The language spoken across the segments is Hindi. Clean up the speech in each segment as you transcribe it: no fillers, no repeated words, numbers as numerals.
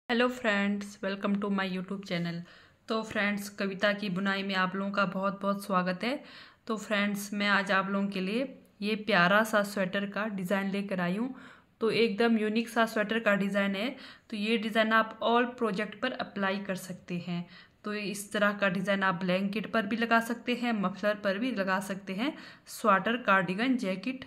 Hello friends, welcome to my YouTube channel. तो फ्रेंड्स, कविता की बुनाई में आप लोगों का बहुत बहुत स्वागत है। तो फ्रेंड्स, मैं आज आप लोगों के लिए ये प्यारा सा स्वेटर का डिज़ाइन लेकर आई हूँ। तो एकदम यूनिक सा स्वेटर का डिज़ाइन है। तो ये डिज़ाइन आप ऑल प्रोजेक्ट पर अप्लाई कर सकते हैं। तो इस तरह का डिज़ाइन आप ब्लैंकेट पर भी लगा सकते हैं, मफलर पर भी लगा सकते हैं, स्वेटर, कार्डिगन, जैकेट,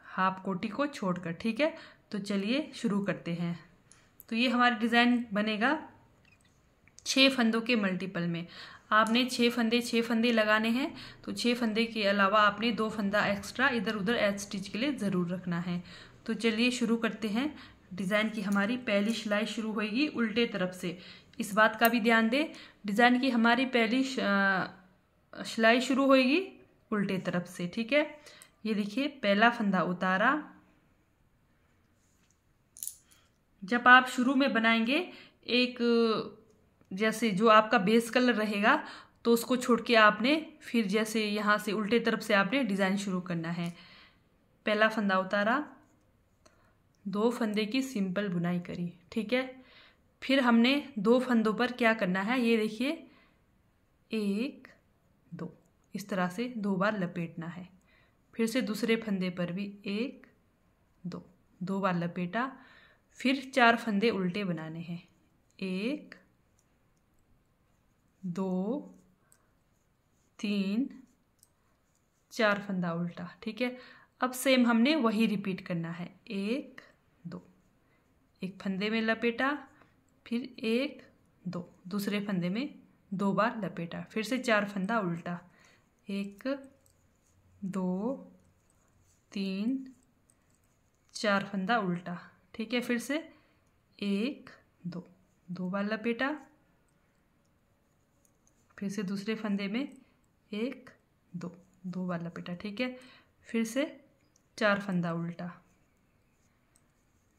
हाफ कोटी को छोड़कर। ठीक है, तो चलिए शुरू करते हैं। तो ये हमारा डिज़ाइन बनेगा 6 फंदों के मल्टीपल में। आपने 6 फंदे लगाने हैं। तो 6 फंदे के अलावा आपने 2 फंदा एक्स्ट्रा इधर उधर एज स्टिच के लिए ज़रूर रखना है। तो चलिए शुरू करते हैं। डिज़ाइन की हमारी पहली सिलाई शुरू होगी उल्टे तरफ से। इस बात का भी ध्यान दें, डिज़ाइन की हमारी पहली सिलाई शुरू होगी उल्टे तरफ से। ठीक है, ये देखिए, पहला फंदा उतारा। जब आप शुरू में बनाएंगे एक जैसे जो आपका बेस कलर रहेगा, तो उसको छोड़ के आपने फिर जैसे यहाँ से उल्टे तरफ से आपने डिज़ाइन शुरू करना है। पहला फंदा उतारा, 2 फंदे की सिंपल बुनाई करी। ठीक है, फिर हमने 2 फंदों पर क्या करना है, ये देखिए, 1 2 इस तरह से 2 बार लपेटना है। फिर से दूसरे फंदे पर भी 1 2 बार लपेटा। फिर 4 फंदे उल्टे बनाने हैं, 1 2 3 4 फंदा उल्टा। ठीक है, अब सेम हमने वही रिपीट करना है, 1 2 एक फंदे में लपेटा, फिर 1 2 दूसरे फंदे में 2 बार लपेटा, फिर से 4 फंदा उल्टा, 1 2 3 4 फंदा उल्टा। ठीक है, फिर से 1 2 बार लपेटा, फिर से दूसरे फंदे में 1 2 बार लपेटा। ठीक है, फिर से 4 फंदा उल्टा,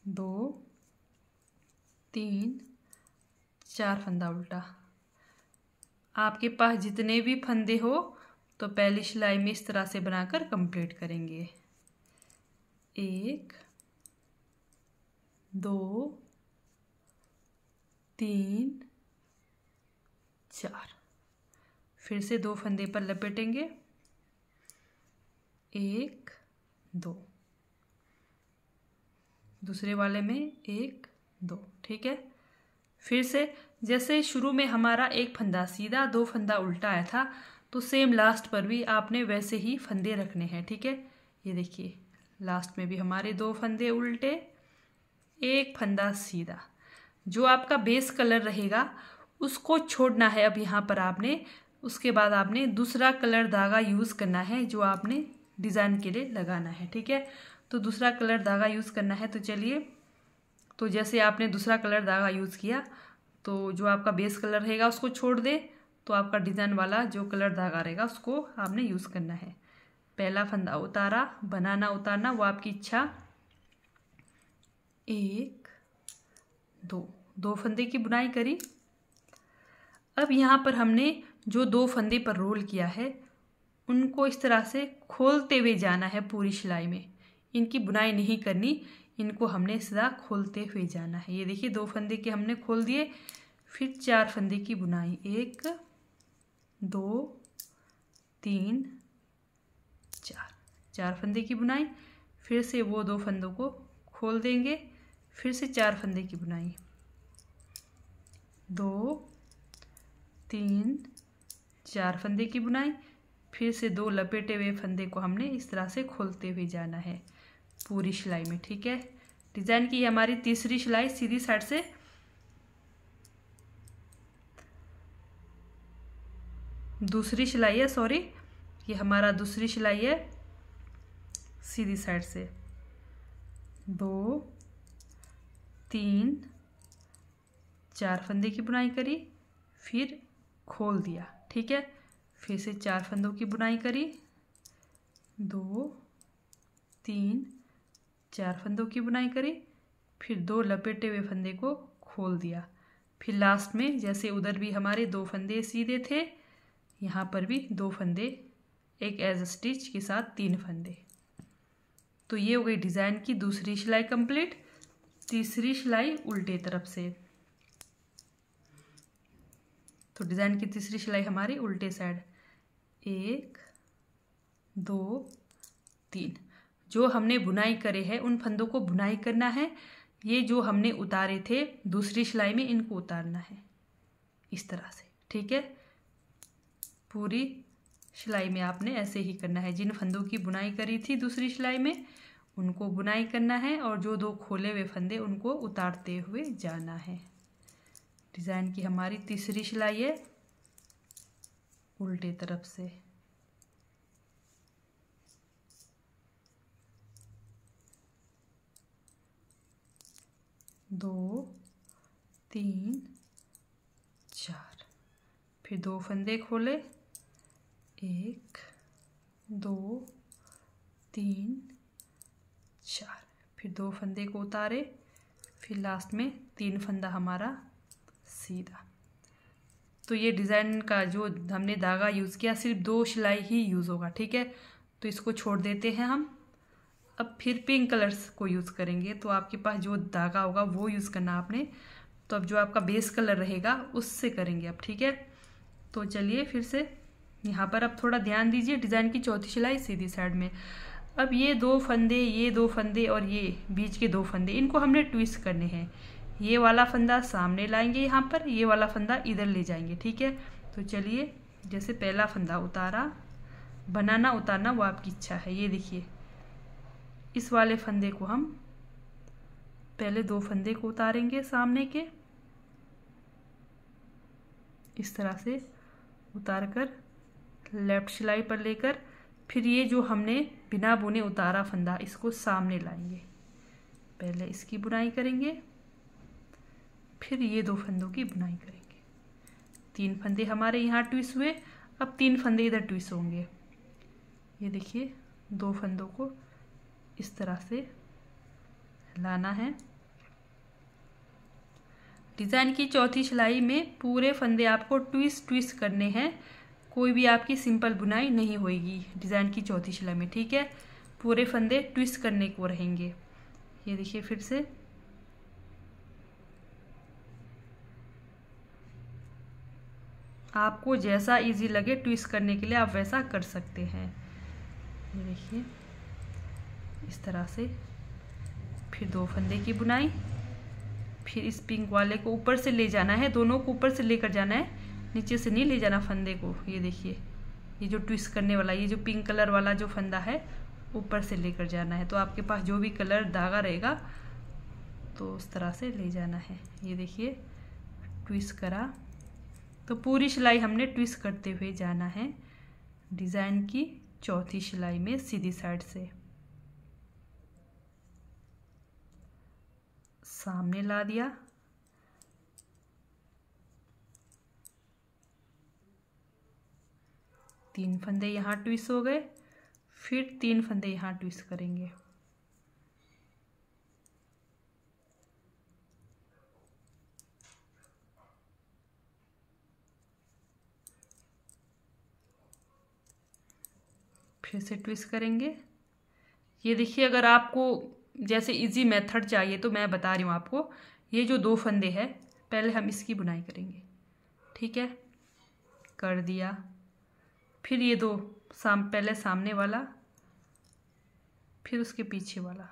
2 3 4 फंदा उल्टा। आपके पास जितने भी फंदे हो तो पहली सिलाई में इस तरह से बनाकर कंप्लीट करेंगे। 1 2 3 4, फिर से 2 फंदे पर लपेटेंगे, 1 2 दूसरे वाले में 1 2। ठीक है, फिर से जैसे शुरू में हमारा एक फंदा सीधा 2 फंदा उल्टा आया था, तो सेम लास्ट पर भी आपने वैसे ही फंदे रखने हैं। ठीक है, ये देखिए, लास्ट में भी हमारे 2 फंदे उल्टे, 1 फंदा सीधा। जो आपका बेस कलर रहेगा उसको छोड़ना है अब यहाँ पर आपने। उसके बाद आपने दूसरा कलर धागा यूज़ करना है जो आपने डिज़ाइन के लिए लगाना है। ठीक है, तो दूसरा कलर धागा यूज़ करना है। तो चलिए, तो जैसे आपने दूसरा कलर धागा यूज़ किया, तो जो आपका बेस कलर रहेगा उसको छोड़ दे, तो आपका डिज़ाइन वाला जो कलर धागा रहेगा उसको आपने यूज़ करना है। पहला फंदा उतारा, बनाना उतारना वो आपकी इच्छा। 1 2 फंदे की बुनाई करी। अब यहाँ पर हमने जो 2 फंदे पर रोल किया है उनको इस तरह से खोलते हुए जाना है पूरी सिलाई में। इनकी बुनाई नहीं करनी, इनको हमने सीधा खोलते हुए जाना है। ये देखिए, 2 फंदे के हमने खोल दिए, फिर 4 फंदे की बुनाई, 1 2 3 4 फंदे की बुनाई। फिर से वो 2 फंदों को खोल देंगे, फिर से 4 फंदे की बुनाई, 2 3 4 फंदे की बुनाई। फिर से 2 लपेटे हुए फंदे को हमने इस तरह से खोलते हुए जाना है पूरी सिलाई में। ठीक है, डिज़ाइन की हमारी तीसरी सिलाई सीधी साइड से, दूसरी सिलाई है, सॉरी, ये हमारा दूसरी सिलाई है सीधी साइड से। 2 3 4 फंदे की बुनाई करी, फिर खोल दिया। ठीक है, फिर से 4 फंदों की बुनाई करी, 2 3 4 फंदों की बुनाई करी, फिर 2 लपेटे हुए फंदे को खोल दिया। फिर लास्ट में जैसे उधर भी हमारे 2 फंदे सीधे थे, यहाँ पर भी 2 फंदे एक एज स्टिच के साथ 3 फंदे। तो ये हो गई डिज़ाइन की दूसरी सिलाई कंप्लीट। तीसरी सिलाई उल्टे तरफ से, तो डिज़ाइन की तीसरी सिलाई हमारी उल्टे साइड, 1 2 3। जो हमने बुनाई करे है उन फंदों को बुनाई करना है। ये जो हमने उतारे थे दूसरी सिलाई में, इनको उतारना है इस तरह से, ठीक है। पूरी सिलाई में आपने ऐसे ही करना है। जिन फंदों की बुनाई करी थी दूसरी सिलाई में उनको बुनाई करना है, और जो 2 खोले हुए फंदे उनको उतारते हुए जाना है। डिज़ाइन की हमारी तीसरी सिलाई है उल्टे तरफ से, 2 3 4। फिर 2 फंदे खोले, 1 2 3 4। फिर 2 फंदे को उतारे, फिर लास्ट में 3 फंदा हमारा सीधा। तो ये डिज़ाइन का जो हमने धागा यूज़ किया सिर्फ 2 सिलाई ही यूज़ होगा, ठीक है। तो इसको छोड़ देते हैं हम। अब फिर पिंक कलर्स को यूज़ करेंगे, तो आपके पास जो धागा होगा वो यूज़ करना आपने। तो अब जो आपका बेस कलर रहेगा उससे करेंगे अब, ठीक है। तो चलिए फिर से यहाँ पर अब थोड़ा ध्यान दीजिए। डिज़ाइन की चौथी सिलाई सीधी साइड में। अब ये 2 फंदे, ये 2 फंदे और ये बीच के 2 फंदे, इनको हमने ट्विस्ट करने हैं। ये वाला फंदा सामने लाएंगे यहाँ पर, ये वाला फंदा इधर ले जाएंगे, ठीक है। तो चलिए, जैसे पहला फंदा उतारा, बनाना उतारना वो आपकी इच्छा है। ये देखिए, इस वाले फंदे को हम पहले 2 फंदे को उतारेंगे सामने के, इस तरह से उतार कर लेफ्ट सिलाई पर लेकर, फिर ये जो हमने बिना बुने उतारा फंदा इसको सामने लाएंगे। पहले इसकी बुनाई करेंगे, फिर ये 2 फंदों की बुनाई करेंगे। 3 फंदे हमारे यहाँ ट्विस्ट हुए, अब 3 फंदे इधर ट्विस्ट होंगे। ये देखिए, 2 फंदों को इस तरह से लाना है। डिज़ाइन की चौथी सिलाई में पूरे फंदे आपको ट्विस्ट करने हैं। कोई भी आपकी सिंपल बुनाई नहीं होगी डिज़ाइन की चौथी सिलाई में, ठीक है। पूरे फंदे ट्विस्ट करने को रहेंगे। ये देखिए, फिर से आपको जैसा इजी लगे ट्विस्ट करने के लिए आप वैसा कर सकते हैं। ये देखिए, इस तरह से। फिर 2 फंदे की बुनाई, फिर इस पिंक वाले को ऊपर से ले जाना है, दोनों को ऊपर से लेकर जाना है, नीचे से नहीं ले जाना फंदे को। ये देखिए, ये जो ट्विस्ट करने वाला, ये जो पिंक कलर वाला जो फंदा है ऊपर से लेकर जाना है। तो आपके पास जो भी कलर धागा रहेगा तो उस तरह से ले जाना है। ये देखिए, ट्विस्ट करा, तो पूरी सिलाई हमने ट्विस्ट करते हुए जाना है डिज़ाइन की चौथी सिलाई में सीधी साइड से। सामने ला दिया, तीन फंदे यहाँ ट्विस्ट हो गए, फिर 3 फंदे यहाँ ट्विस्ट करेंगे। फिर से ट्विस्ट करेंगे। ये देखिए, अगर आपको जैसे इजी मेथड चाहिए तो मैं बता रही हूँ आपको। ये जो 2 फंदे हैं, पहले हम इसकी बुनाई करेंगे, ठीक है। कर दिया, फिर ये 2 पहले सामने वाला, फिर उसके पीछे वाला,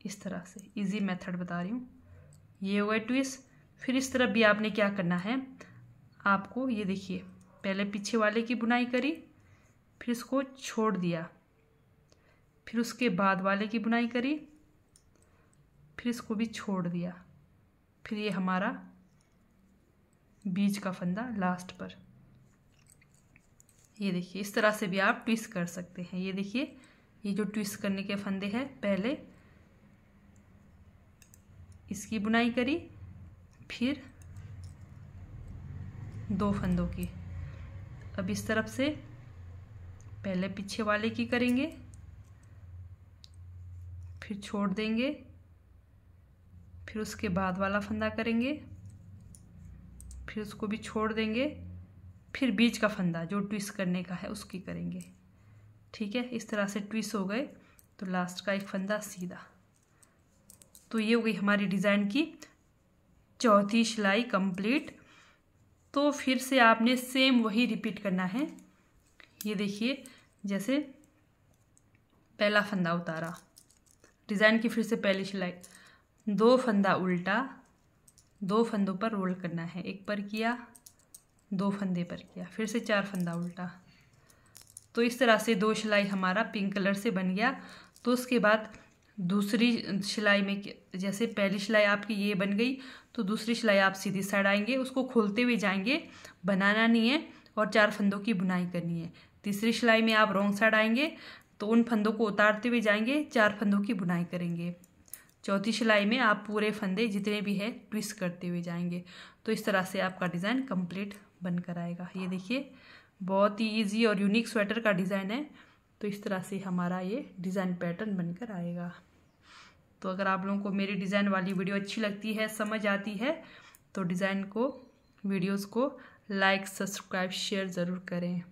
इस तरह से इजी मेथड बता रही हूँ। ये हुआ ट्विस्ट। फिर इस तरफ भी आपने क्या करना है, आपको ये देखिए, पहले पीछे वाले की बुनाई करी, फिर इसको छोड़ दिया, फिर उसके बाद वाले की बुनाई करी, फिर इसको भी छोड़ दिया, फिर ये हमारा बीच का फंदा लास्ट पर। ये देखिए, इस तरह से भी आप ट्विस्ट कर सकते हैं। ये देखिए, ये जो ट्विस्ट करने के फंदे हैं, पहले इसकी बुनाई करी, फिर 2 फंदों की। अब इस तरफ से पहले पीछे वाले की करेंगे, फिर छोड़ देंगे, फिर उसके बाद वाला फंदा करेंगे, फिर उसको भी छोड़ देंगे, फिर बीच का फंदा जो ट्विस्ट करने का है उसकी करेंगे, ठीक है। इस तरह से ट्विस्ट हो गए तो लास्ट का एक फंदा सीधा। तो ये हो गई हमारी डिज़ाइन की चौथी सिलाई कंप्लीट। तो फिर से आपने सेम वही रिपीट करना है। ये देखिए, जैसे पहला फंदा उतारा, डिज़ाइन की फिर से पहली सिलाई, 2 फंदा उल्टा, 2 फंदों पर रोल करना है, एक पर किया, 2 फंदे पर किया, फिर से 4 फंदा उल्टा। तो इस तरह से 2 सिलाई हमारा पिंक कलर से बन गया। तो उसके बाद दूसरी सिलाई में जैसे पहली सिलाई आपकी ये बन गई, तो दूसरी सिलाई आप सीधी साइड आएंगे, उसको खोलते हुए जाएंगे, बनाना नहीं है, और 4 फंदों की बुनाई करनी है। तीसरी सिलाई में आप रॉन्ग साइड आएंगे, तो उन फंदों को उतारते हुए जाएंगे, 4 फंदों की बुनाई करेंगे। चौथी सिलाई में आप पूरे फंदे जितने भी है ट्विस्ट करते हुए जाएंगे। तो इस तरह से आपका डिज़ाइन कंप्लीट बनकर आएगा। ये देखिए, बहुत ही इजी और यूनिक स्वेटर का डिज़ाइन है। तो इस तरह से हमारा ये डिज़ाइन पैटर्न बनकर आएगा। तो अगर आप लोगों को मेरी डिज़ाइन वाली वीडियो अच्छी लगती है, समझ आती है, तो डिज़ाइन को, वीडियोस को लाइक, सब्सक्राइब, शेयर ज़रूर करें।